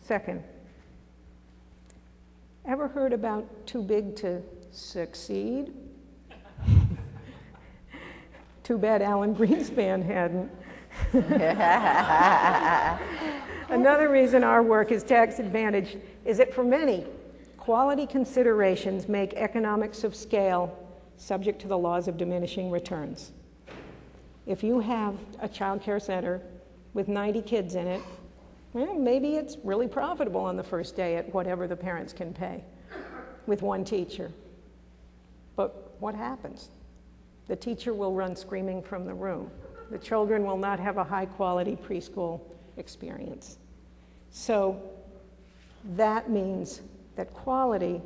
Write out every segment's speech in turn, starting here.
Second, ever heard about too big to succeed? Too bad Alan Greenspan hadn't. Another reason our work is tax advantaged is that for many, quality considerations make economics of scale subject to the laws of diminishing returns. If you have a child care center with 90 kids in it, well, maybe it's really profitable on the first day at whatever the parents can pay with one teacher. But what happens? The teacher will run screaming from the room. The children will not have a high-quality preschool experience. So that means that quality,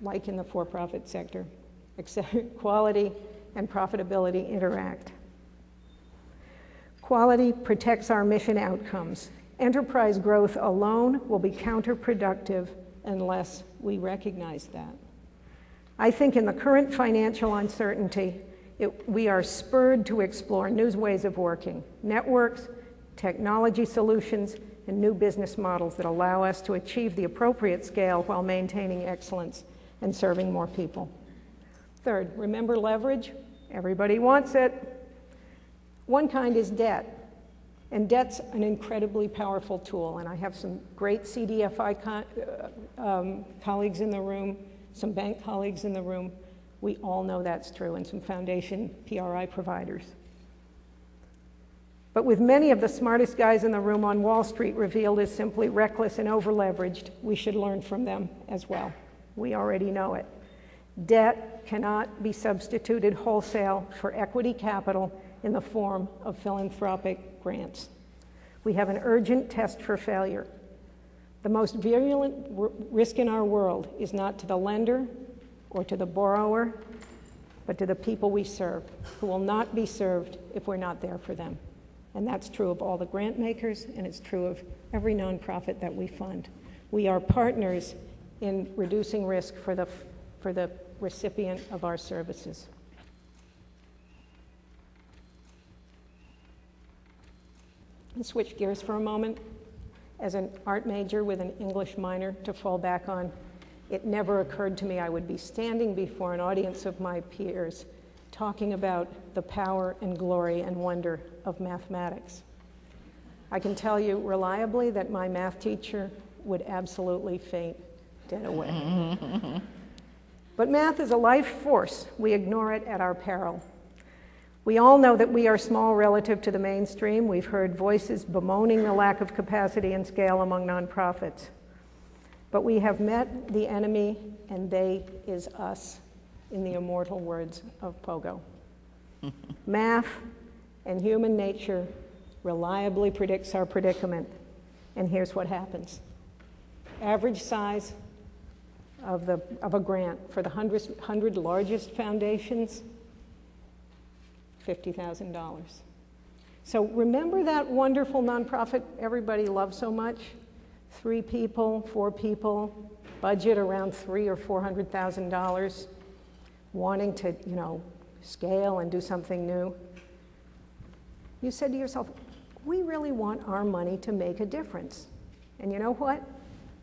like in the for-profit sector, quality and profitability interact. Quality protects our mission outcomes. Enterprise growth alone will be counterproductive unless we recognize that. I think in the current financial uncertainty, we are spurred to explore new ways of working, networks, technology solutions, and new business models that allow us to achieve the appropriate scale while maintaining excellence and serving more people. Third, remember leverage? Everybody wants it. One kind is debt. And debt's an incredibly powerful tool, and I have some great CDFI colleagues in the room, some bank colleagues in the room. We all know that's true, and some foundation PRI providers. But with many of the smartest guys in the room on Wall Street revealed as simply reckless and over-leveraged, we should learn from them as well. We already know it. Debt cannot be substituted wholesale for equity capital in the form of philanthropic grants. We have an urgent test for failure. The most virulent risk in our world is not to the lender or to the borrower, but to the people we serve, who will not be served if we're not there for them. And that's true of all the grant makers, and it's true of every nonprofit that we fund. We are partners in reducing risk for the recipient of our services. Let's switch gears for a moment. As an art major with an English minor to fall back on, it never occurred to me I would be standing before an audience of my peers talking about the power and glory and wonder of mathematics. I can tell you reliably that my math teacher would absolutely faint dead away. But math is a life force. We ignore it at our peril. We all know that we are small relative to the mainstream. We've heard voices bemoaning the lack of capacity and scale among nonprofits. But we have met the enemy, and they is us, in the immortal words of Pogo. Math and human nature reliably predicts our predicament, and here's what happens. Average size of a grant for the 100 largest foundations, $50,000. So remember that wonderful nonprofit everybody loves so much? 3 people, 4 people, budget around $300,000 or $400,000, wanting to, scale and do something new. You said to yourself, we really want our money to make a difference. And you know what?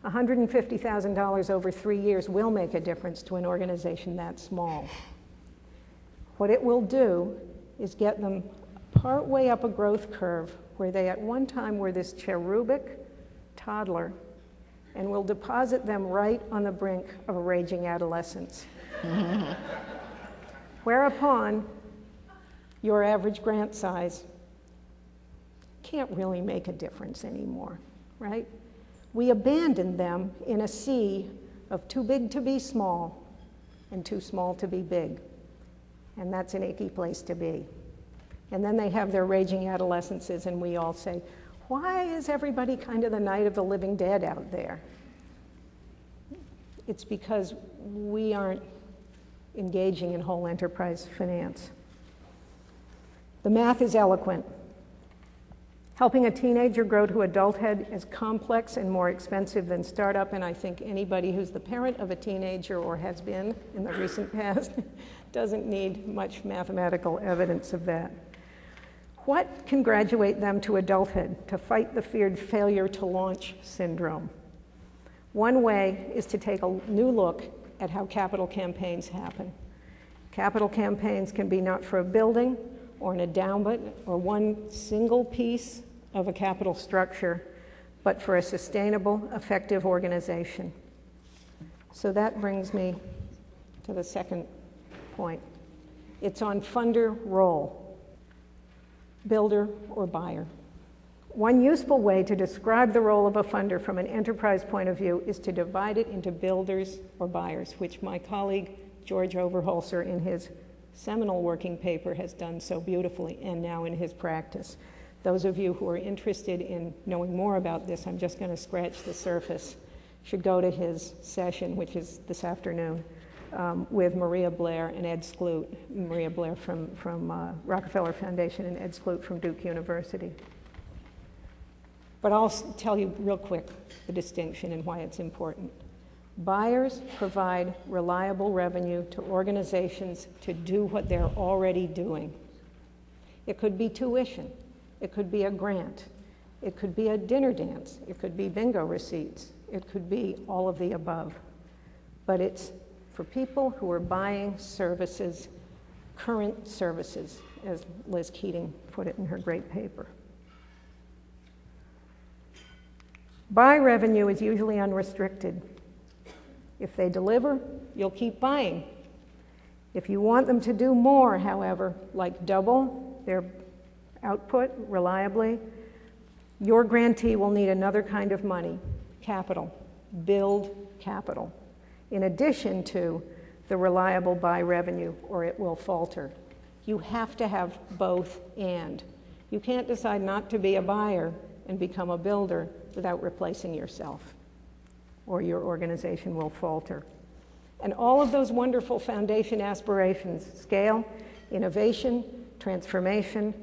$150,000 over 3 years will make a difference to an organization that small. What it will do is get them partway up a growth curve where they at one time were this cherubic toddler, and will deposit them right on the brink of a raging adolescence. Whereupon your average grant size can't really make a difference anymore, right? We abandoned them in a sea of too big to be small and too small to be big. And that's an icky place to be. And then they have their raging adolescences, and we all say, why is everybody kind of the night of the living dead out there? It's because we aren't engaging in whole enterprise finance. The math is eloquent. Helping a teenager grow to adulthood is complex and more expensive than startup, and I think anybody who's the parent of a teenager or has been in the recent past doesn't need much mathematical evidence of that. What can graduate them to adulthood to fight the feared failure to launch syndrome? One way is to take a new look at how capital campaigns happen. Capital campaigns can be not for a building or an endowment or one single piece of a capital structure, but for a sustainable, effective organization. So that brings me to the second point. It's on funder role, builder or buyer. One useful way to describe the role of a funder from an enterprise point of view is to divide it into builders or buyers, which my colleague George Overholser in his seminal working paper has done so beautifully, and now in his practice. Those of you who are interested in knowing more about this, I'm just going to scratch the surface, should go to his session, which is this afternoon, with Maria Blair and Ed Skloot. Maria Blair from Rockefeller Foundation and Ed Skloot from Duke University. But I'll tell you real quick the distinction and why it's important. Buyers provide reliable revenue to organizations to do what they're already doing. It could be tuition. It could be a grant. It could be a dinner dance. It could be bingo receipts. It could be all of the above. But it's for people who are buying services, current services, as Liz Keating put it in her great paper. Buy revenue is usually unrestricted. If they deliver, you'll keep buying. If you want them to do more, however, like double their output reliably, your grantee will need another kind of money, capital, build capital, in addition to the reliable buy revenue, or it will falter. You have to have both and. You can't decide not to be a buyer and become a builder without replacing yourself, or your organization will falter. And all of those wonderful foundation aspirations, scale, innovation, transformation,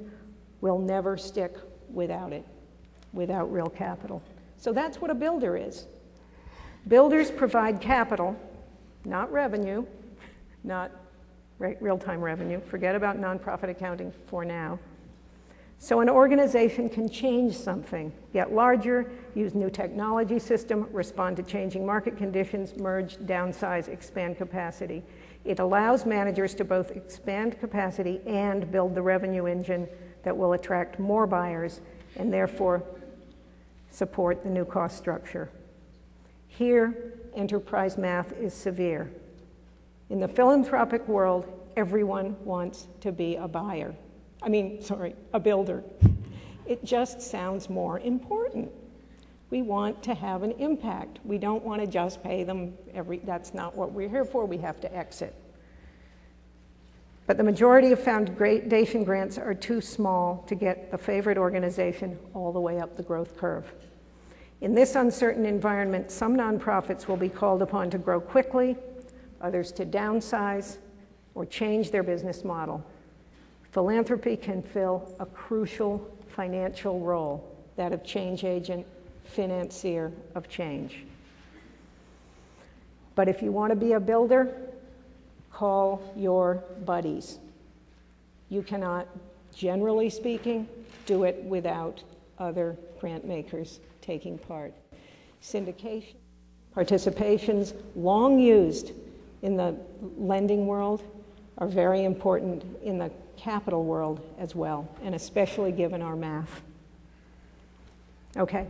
will never stick without it, without real capital. So that's what a builder is. Builders provide capital, not revenue, not real-time revenue. Forget about nonprofit accounting for now. So an organization can change something, get larger, use new technology system, respond to changing market conditions, merge, downsize, expand capacity. It allows managers to both expand capacity and build the revenue engine that will attract more buyers and therefore support the new cost structure. Here, enterprise math is severe. In the philanthropic world, everyone wants to be a buyer. A builder. It just sounds more important. We want to have an impact. We don't want to just pay them that's not what we're here for. We have to exit. But the majority of foundation grants are too small to get the favorite organization all the way up the growth curve. In this uncertain environment, some nonprofits will be called upon to grow quickly, others to downsize or change their business model. Philanthropy can fill a crucial financial role, that of change agent, financier of change. But if you want to be a builder, call your buddies. You cannot, generally speaking, do it without other grant makers taking part. Syndication, participations, long used in the lending world, are very important in the capital world as well, and especially given our math. Okay.